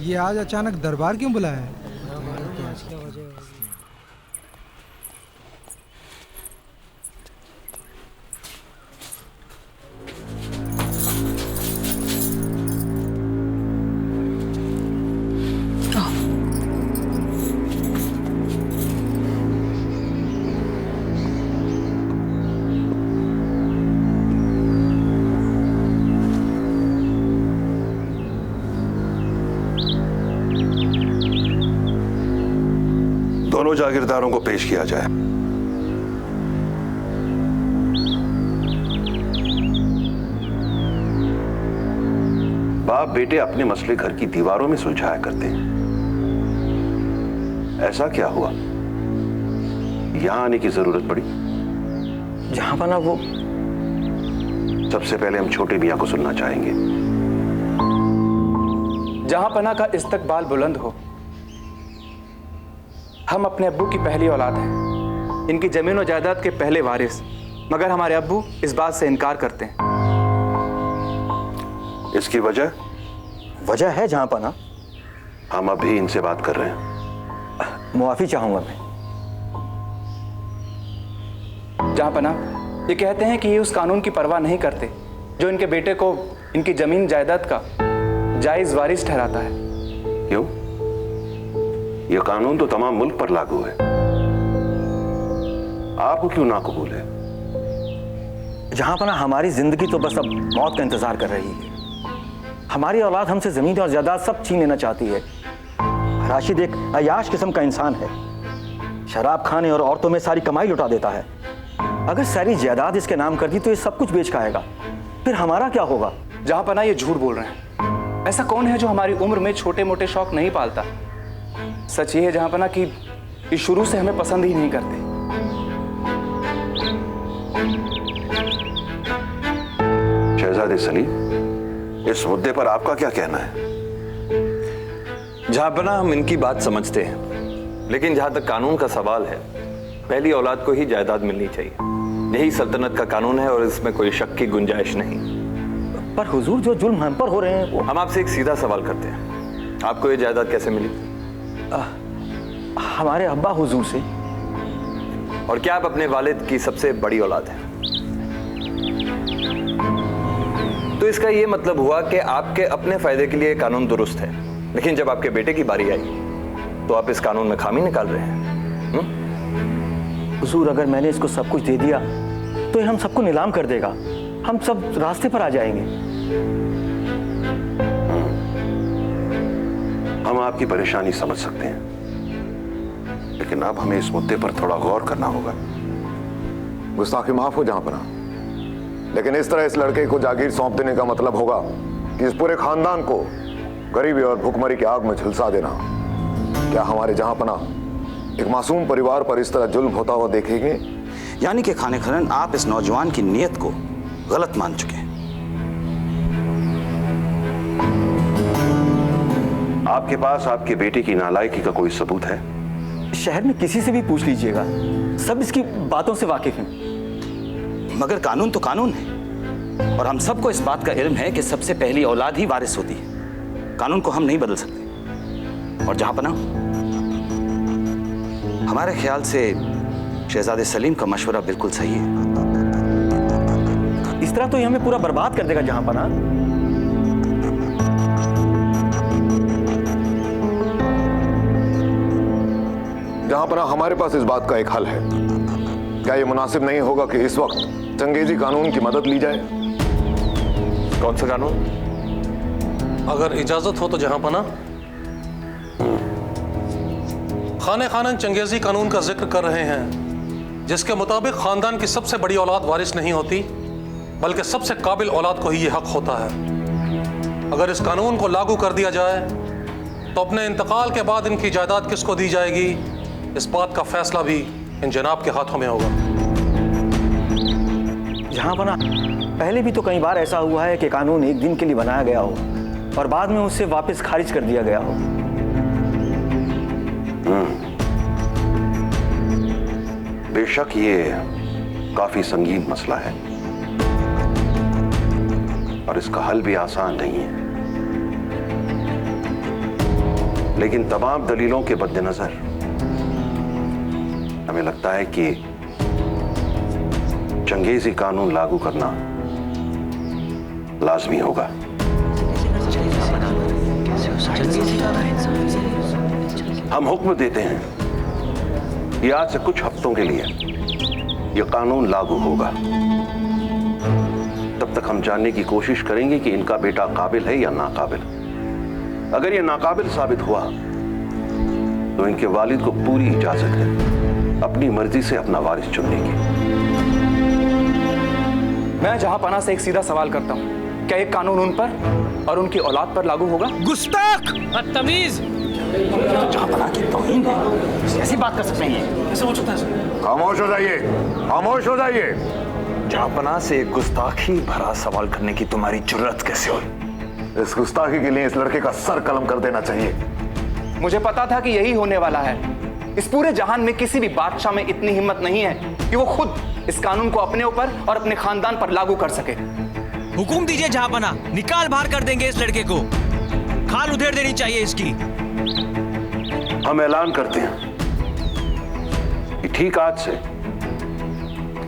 ये आज अचानक दरबार क्यों बुलाया है? दोनों जागीरदारों को पेश किया जाए। बाप बेटे अपने मसले घर की दीवारों में सुलझाया करते हैं। ऐसा क्या हुआ यहां आने की जरूरत पड़ी? जहां पना वो सबसे पहले हम छोटे मियां को सुनना चाहेंगे। जहां पना का इस्तकबाल बुलंद हो। हम अपने अब्बू की पहली औलाद हैं, इनकी जमीन और जायदाद के पहले वारिस, मगर हमारे अब्बू इस बात से इनकार करते हैं। इसकी वजह? वजह है जहां पना। हम अभी इनसे बात कर रहे हैं। मुआफी चाहूंगा मैं। जहां पना ये कहते हैं कि ये उस कानून की परवाह नहीं करते जो इनके बेटे को इनकी जमीन जायदाद का जायज वारिस ठहराता है। क्यों? यह कानून तो तमाम मुल्क पर लागू है, आपको क्यों ना कबूल है? जहां पना हमारी जिंदगी तो बस अब मौत का इंतजार कर रही है। हमारी औलाद हमसे जमीन और जायदाद सब छीन लेना चाहती है। राशिद एक अयाश किस्म का इंसान है, शराब खाने और औरतों में सारी कमाई लुटा देता है। अगर सारी जायदाद इसके नाम कर दी तो ये सब कुछ बेच खाएगा, फिर हमारा क्या होगा? जहां पना ये झूठ बोल रहे हैं। ऐसा कौन है जो हमारी उम्र में छोटे मोटे शौक नहीं पालता? सच ये है जहां पना कि ये शुरू से हमें पसंद ही नहीं करते। शहजादे सलीम, इस मुद्दे पर आपका क्या कहना है? जहां पना हम इनकी बात समझते हैं, लेकिन जहां तक कानून का सवाल है, पहली औलाद को ही जायदाद मिलनी चाहिए। यही सल्तनत का कानून है और इसमें कोई शक की गुंजाइश नहीं। पर हुजूर, जो जुल्म हम पर हो रहे हैं वो... हम आपसे एक सीधा सवाल करते हैं, आपको ये जायदाद कैसे मिली? हमारे अब्बा हुजूर से। और क्या आप अपने वालिद की सबसे बड़ी औलाद हैं? तो इसका यह मतलब हुआ कि आपके अपने फायदे के लिए कानून दुरुस्त है, लेकिन जब आपके बेटे की बारी आई तो आप इस कानून में खामी निकाल रहे हैं। हुजूर, अगर मैंने इसको सब कुछ दे दिया तो ये हम सबको नीलाम कर देगा, हम सब रास्ते पर आ जाएंगे। हम आपकी परेशानी समझ सकते हैं, लेकिन अब हमें इस मुद्दे पर थोड़ा गौर करना होगा। गुस्ताखी माफ हो जहां पना, लेकिन इस तरह इस लड़के को जागीर सौंप देने का मतलब होगा कि इस पूरे खानदान को गरीबी और भुखमरी की आग में झुलसा देना। क्या हमारे जहां पना एक मासूम परिवार पर इस तरह जुल्म होता हुआ देखेंगे? यानी कि खाने खरन आप इस नौजवान की नीयत को गलत मान चुके हैं। आपके पास आपके बेटे की नालायकी का कोई सबूत है? शहर में किसी से भी पूछ लीजिएगा, सब इसकी बातों से वाकिफ हैं। मगर कानून तो कानून है, और हम सबको इस बात का इल्म है कि सबसे पहली औलाद ही वारिस होती है। कानून को हम नहीं बदल सकते। और जहां पना, हमारे ख्याल से शहजादे सलीम का मशवरा बिल्कुल सही है। इस तरह तो ये हमें पूरा बर्बाद कर देगा जहां पना। जहां पना, हमारे पास इस बात का एक हल है। क्या यह मुनासिब नहीं होगा कि इस वक्त चंगेजी कानून की मदद ली जाए? कौन सा कानून? अगर इजाजत हो तो जहां पना, खाने खानन चंगेजी कानून का जिक्र कर रहे हैं, जिसके मुताबिक खानदान की सबसे बड़ी औलाद वारिस नहीं होती, बल्कि सबसे काबिल औलाद को ही यह हक होता है। अगर इस कानून को लागू कर दिया जाए तो अपने इंतकाल के बाद इनकी जायदाद किसको दी जाएगी, इस बात का फैसला भी इन जनाब के हाथों में होगा। जहां पना, पहले भी तो कई बार ऐसा हुआ है कि कानून एक दिन के लिए बनाया गया हो और बाद में उससे वापस खारिज कर दिया गया हो। बेशक ये काफी संगीन मसला है और इसका हल भी आसान नहीं है। लेकिन तमाम दलीलों के मद्देनजर हमें लगता है कि चंगेजी कानून लागू करना लाजमी होगा। हम हुक्म देते हैं कि आज से कुछ हफ्तों के लिए यह कानून लागू होगा। तब तक हम जानने की कोशिश करेंगे कि इनका बेटा काबिल है या नाकाबिल। अगर यह नाकाबिल साबित हुआ तो इनके वालिद को पूरी इजाजत है अपनी मर्जी से अपना वारिस चुनने की। मैं जहांपना से एक सीधा सवाल करता हूं, क्या एक कानून उन पर और उनकी औलाद पर लागू होगा? गुस्ताख, बदतमीज! जहांपना की तौहीन है, ऐसी बात कर सकते हैं? कैसे हो सकता है? खामोश हो जाइए, खामोश हो जाइए। जहांपना से गुस्ताखी भरा सवाल करने की तुम्हारी जुर्रत कैसे हुई? इस गुस्ताखी के लिए इस लड़के का सर कलम कर देना चाहिए। मुझे पता था कि यही होने वाला है। इस पूरे जहान में किसी भी बादशाह में इतनी हिम्मत नहीं है कि वो खुद इस कानून को अपने ऊपर और अपने खानदान पर लागू कर सके। हुकुम दीजिए जहांपना, निकाल बाहर कर देंगे इस लड़के को। खाल उधेड़ देनी चाहिए इसकी। हम ऐलान करते हैं कि ठीक आज से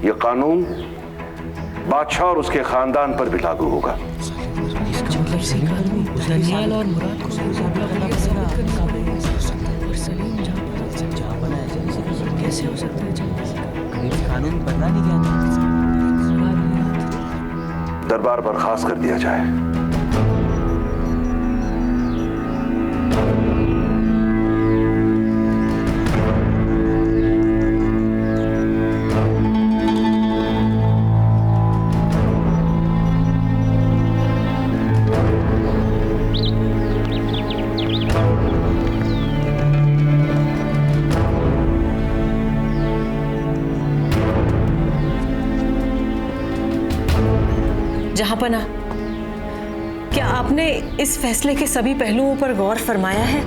यह कानून बादशाह और उसके खानदान पर भी लागू होगा। कैसे हो सकता है? कभी कानून बनना नहीं गया था। दरबार बर्खास्त कर दिया जाए। जहांपना, क्या आपने इस फैसले के सभी पहलुओं पर गौर फरमाया है?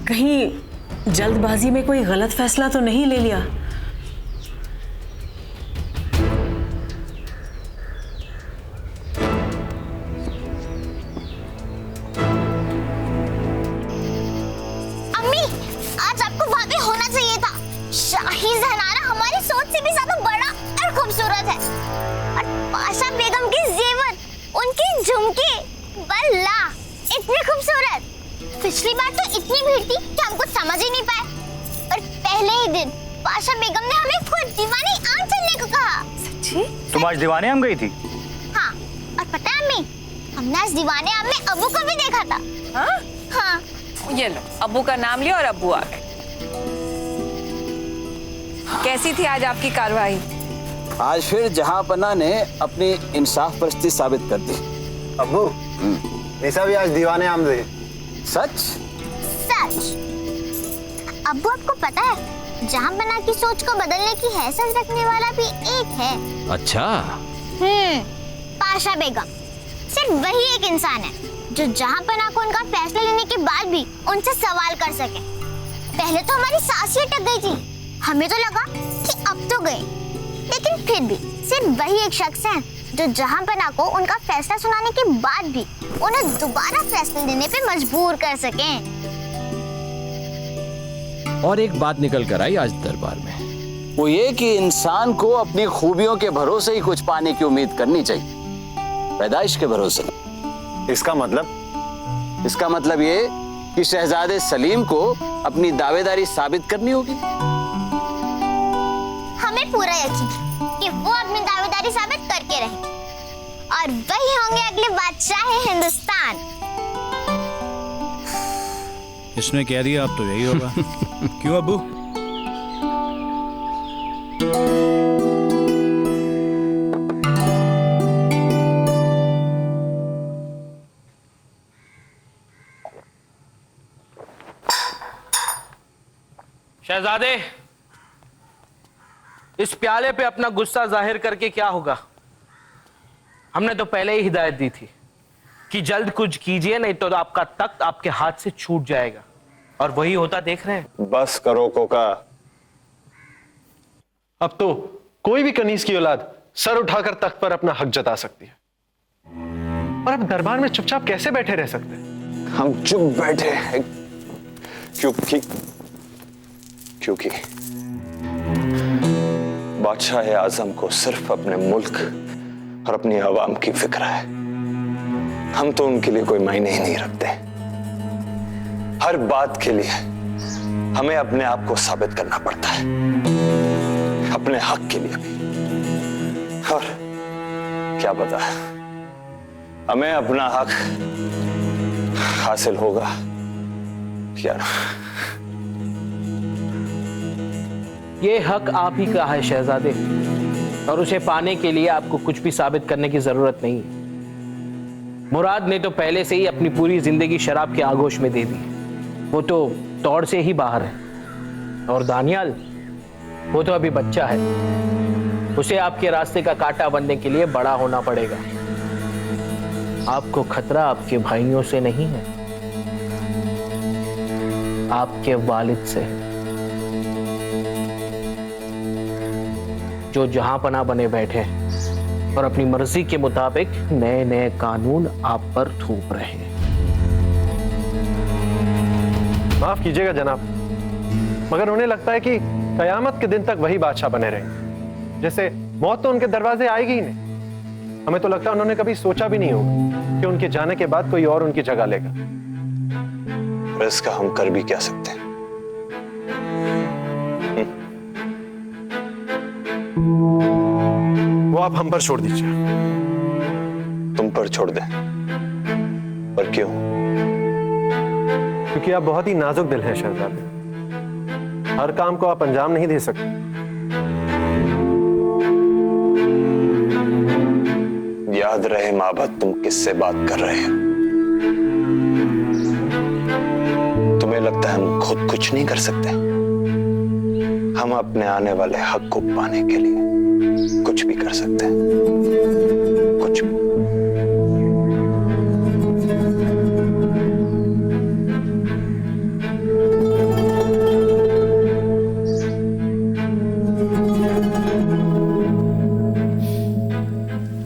कहीं जल्दबाजी में कोई गलत फैसला तो नहीं ले लिया? अम्मी, आज आपको वहां पे होना चाहिए था। शाही जहनारा हमारी सोच से भी ज्यादा बड़ा और खूबसूरत है। और पाशा बेगम के जेवर, उनके झुमके, बल्ला, इतने खूबसूरत। पिछली बार तो इतनी भीड़ थी कि हम कुछ समझ ही नहीं पाए। और पहले ही दिन पाशा बेगम ने हमें खुद दीवानी आम चलने को कहा। सच्ची? तुम आज दीवाने आम गई थी? हाँ, और पता है अम्मी, हमने इस दीवाने आम में अब्बू को भी देखा था। हाँ? हाँ। ये लो, अब्बू का नाम लिया और अब्बू आ गए। कैसी थी आज आपकी कार्रवाई? आज फिर जहांपना ने अपनी इंसाफ परस्ती साबित कर दी। अब्बू, निशा भी आज दीवाने आम दे। सच? सच। अब्बू, आपको पता है जहांपना की सोच को बदलने की हैसियत रखने वाला भी एक है। अच्छा? पाशा बेगम। सिर्फ वही एक इंसान है जो जहांपना को उनका फैसला लेने के बाद भी उनसे सवाल कर सके। पहले तो हमारी सांस ही अटक गई थी। हमें तो लगा कि अब तो गए, लेकिन फिर भी सिर्फ वही एक शख्स है जो जहांपना को उनका फैसला सुनाने के बाद भी उन्हें दोबारा फैसला लेने पे मजबूर कर सकें। और एक बात निकल कर आई आज दरबार में, वो ये कि इंसान को अपनी खूबियों के भरोसे ही कुछ पाने की उम्मीद करनी चाहिए, पैदाइश के भरोसे। इसका मतलब ये कि शहजादे सलीम को अपनी दावेदारी साबित करनी होगी। हमें पूरा यकीन है कि वो अपनी दावेदारी साबित करके रहेंगे और वही होंगे अगले बादशाह हिंदुस्तान। इसने कह दिया अब तो यही होगा। क्यों अब्बू? शहजादे, इस प्याले पे अपना गुस्सा जाहिर करके क्या होगा? हमने तो पहले ही हिदायत दी थी कि जल्द कुछ कीजिए, नहीं तो आपका तख्त आपके हाथ से छूट जाएगा। और वही होता देख रहे हैं। बस करो कोका। अब तो कोई भी कनीज की औलाद सर उठाकर तख्त पर अपना हक जता सकती है। और अब दरबार में चुपचाप कैसे बैठे रह सकते हैं? हम चुप बैठे हैं क्योंकि बादशाह आजम को सिर्फ अपने मुल्क और अपनी आवाम की फिक्र है। हम तो उनके लिए कोई मायने ही नहीं रखते। हर बात के लिए हमें अपने आप को साबित करना पड़ता है, अपने हक के लिए भी। और क्या पता हमें अपना हक हासिल होगा या ना। ये हक आप ही का है शहजादे, और उसे पाने के लिए आपको कुछ भी साबित करने की जरूरत नहीं है। मुराद ने तो पहले से ही अपनी पूरी जिंदगी शराब के आगोश में दे दी, वो तो तौड़ से ही बाहर है। और दानियाल, वो तो अभी बच्चा है, उसे आपके रास्ते का कांटा बनने के लिए बड़ा होना पड़ेगा। आपको खतरा आपके भाइयों से नहीं है, आपके वालिद से, जो जहां पना बने बैठे और अपनी मर्जी के मुताबिक नए नए कानून आप पर थोप रहे हैं। माफ कीजिएगा जनाब, मगर उन्हें लगता है कि कयामत के दिन तक वही बादशाह बने रहेंगे। जैसे मौत तो उनके दरवाजे आएगी ही नहीं। हमें तो लगता है उन्होंने कभी सोचा भी नहीं होगा कि उनके जाने के बाद कोई और उनकी जगह लेगा। इसका हम कर भी क्या सकते हैं? वो आप हम पर छोड़ दीजिए। तुम पर छोड़ दें? पर क्यों? क्योंकि आप बहुत ही नाजुक दिल हैं शहजादे, हर काम को आप अंजाम नहीं दे सकते। याद रहे माबद, तुम किससे बात कर रहे हो? तुम्हें लगता है हम खुद कुछ नहीं कर सकते? हम अपने आने वाले हक को पाने के लिए कुछ भी कर सकते हैं, कुछ भी।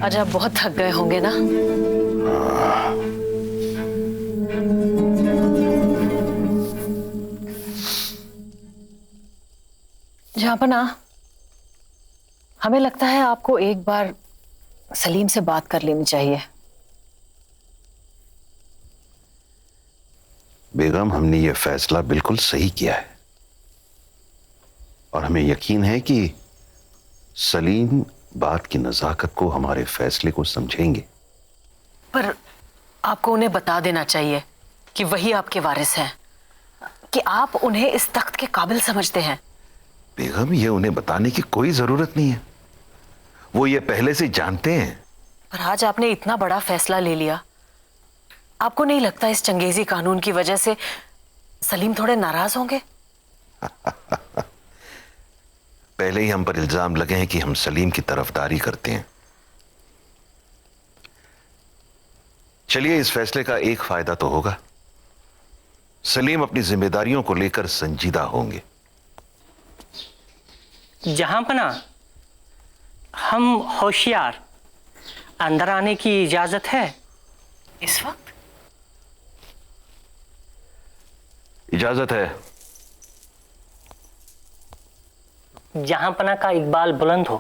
आज आप बहुत थक गए होंगे ना? जहाँपना, हमें लगता है आपको एक बार सलीम से बात कर लेनी चाहिए। बेगम, हमने ये फैसला बिल्कुल सही किया है और हमें यकीन है कि सलीम बात की नजाकत को, हमारे फैसले को समझेंगे। पर आपको उन्हें बता देना चाहिए कि वही आपके वारिस हैं, कि आप उन्हें इस तख्त के काबिल समझते हैं। बेगम, ये उन्हें बताने की कोई जरूरत नहीं है, वो ये पहले से जानते हैं। पर आज आपने इतना बड़ा फैसला ले लिया, आपको नहीं लगता इस चंगेजी कानून की वजह से सलीम थोड़े नाराज होंगे? पहले ही हम पर इल्जाम लगे हैं कि हम सलीम की तरफदारी करते हैं। चलिए, इस फैसले का एक फायदा तो होगा, सलीम अपनी जिम्मेदारियों को लेकर संजीदा होंगे। जहांपना, हम होशियार, अंदर आने की इजाजत है? इस वक्त इजाजत है। जहांपना का इकबाल बुलंद हो।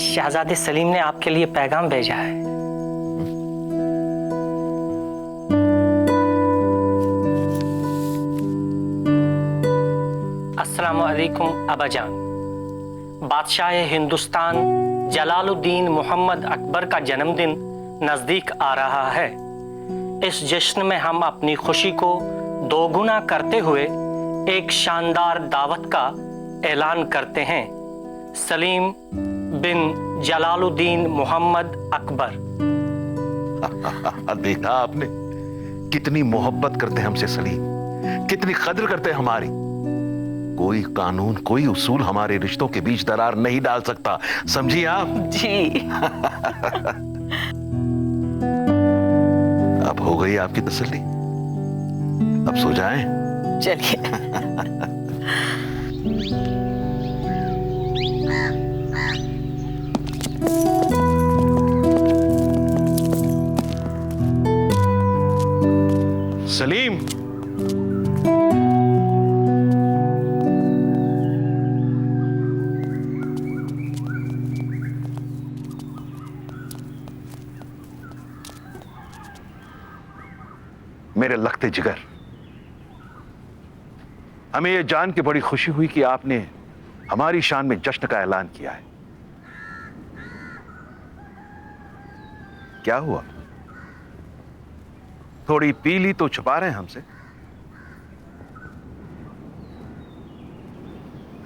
शहजादे सलीम ने आपके लिए पैगाम भेजा है। अस्सलामु अलैकुम अबाजान। बादशाह हिंदुस्तान जलालुद्दीन मोहम्मद अकबर का जन्मदिन नजदीक आ रहा है। इस जश्न में हम अपनी खुशी को दोगुना करते हुए एक शानदार दावत का ऐलान करते हैं। सलीम बिन जलालुद्दीन मोहम्मद अकबर। देखा आपने, कितनी मोहब्बत करते हैं हमसे सलीम, कितनी कद्र करते हैं हमारी। कोई कानून, कोई उसूल हमारे रिश्तों के बीच दरार नहीं डाल सकता, समझिए आप? जी। अब हो गई आपकी तसल्ली, अब सो जाएं। चलिए। सलीम, मेरे लखते जिगर, हमें यह जान के बड़ी खुशी हुई कि आपने हमारी शान में जश्न का ऐलान किया है। क्या हुआ? थोड़ी पी ली तो छुपा रहे हैं हमसे?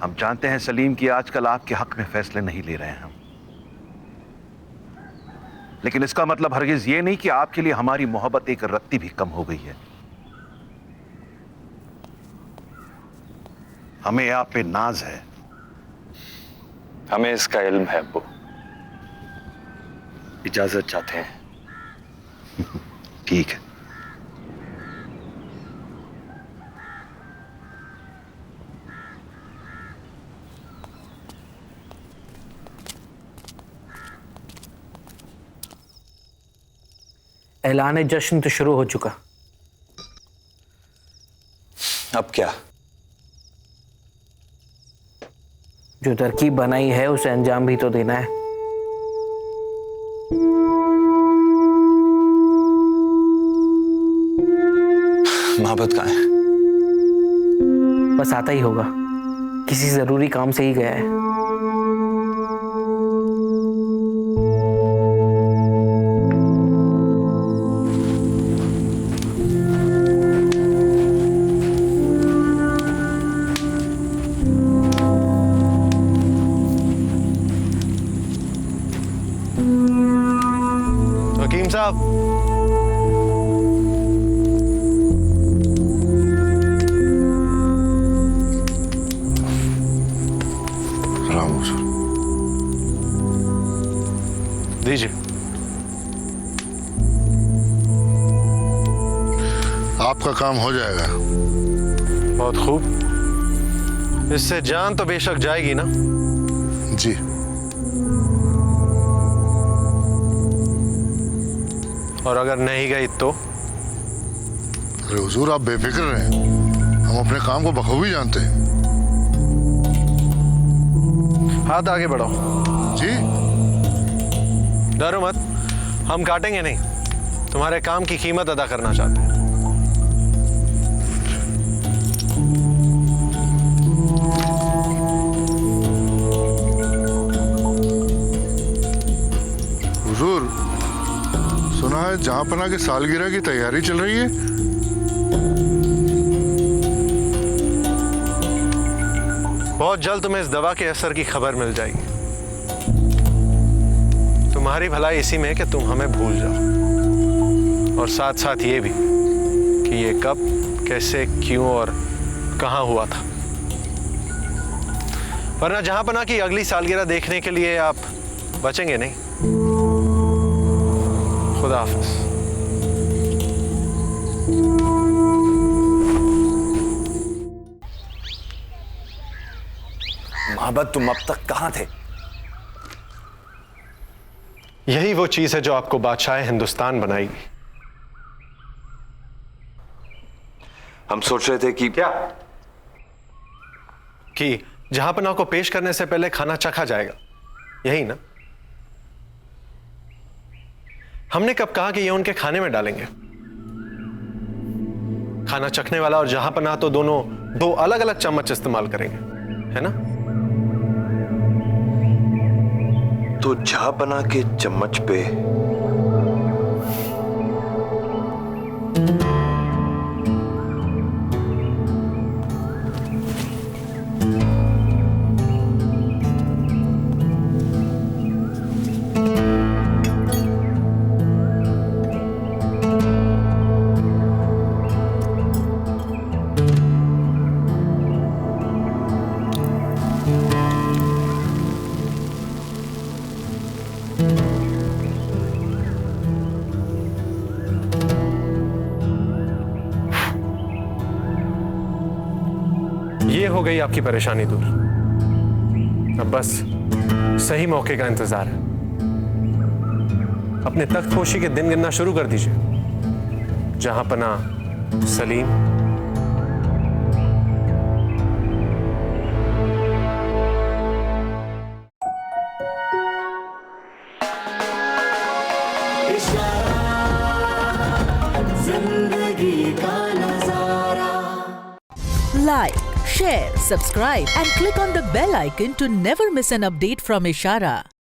हम जानते हैं सलीम कि आजकल आपके हक में फैसले नहीं ले रहे हैं हम, लेकिन इसका मतलब हरगिज ये नहीं कि आपके लिए हमारी मोहब्बत एक रत्ती भी कम हो गई है। हमें आप पे नाज है। हमें इसका इल्म है अब्बू। इजाजत चाहते हैं। ठीक है। ऐलान जश्न तो शुरू हो चुका, अब क्या? जो तरकीब बनाई है उसे अंजाम भी तो देना है। मोहब्बत कहाँ है? बस आता ही होगा, किसी जरूरी काम से ही गया है। हकीम साहब, दीजिए। आपका काम हो जाएगा। बहुत खूब। इससे जान तो बेशक जाएगी ना? जी। और अगर नहीं गई तो? अरे हुजूर, आप बेफिक्र रहें, हम अपने काम को बखूबी जानते हैं। हाथ आगे बढ़ाओ। जी। डरो मत, हम काटेंगे नहीं, तुम्हारे काम की कीमत अदा करना चाहते हैं। हुजूर, सुना है जहांपना की सालगिरह की तैयारी चल रही है। बहुत जल्द तुम्हें इस दवा के असर की खबर मिल जाएगी। तुम्हारी भलाई इसी में कि तुम हमें भूल जाओ, और साथ साथ ये भी कि ये कब, कैसे, क्यों और कहां हुआ था। वरना जहांपना की अगली सालगिरह देखने के लिए आप बचेंगे नहीं। खुदा हाफिज। मोहब्बत, तुम अब तक कहां थे? यही वो चीज है जो आपको बादशाह हिंदुस्तान बनाएगी। हम सोच रहे थे कि क्या? कि जहांपना को पेश करने से पहले खाना चखा जाएगा, यही ना? हमने कब कहा कि ये उनके खाने में डालेंगे? खाना चखने वाला और जहांपना तो दोनों दो अलग अलग चम्मच इस्तेमाल करेंगे, है ना? तो जहांपना के चम्मच पे ये हो गई आपकी परेशानी दूर। अब बस सही मौके का इंतजार है। अपने तख्तपोशी के दिन गिनना शुरू कर दीजिए। जहांपना सलीम, जिंदगी का नजारा। Like, share, subscribe and click on the bell icon to never miss an update from Ishara.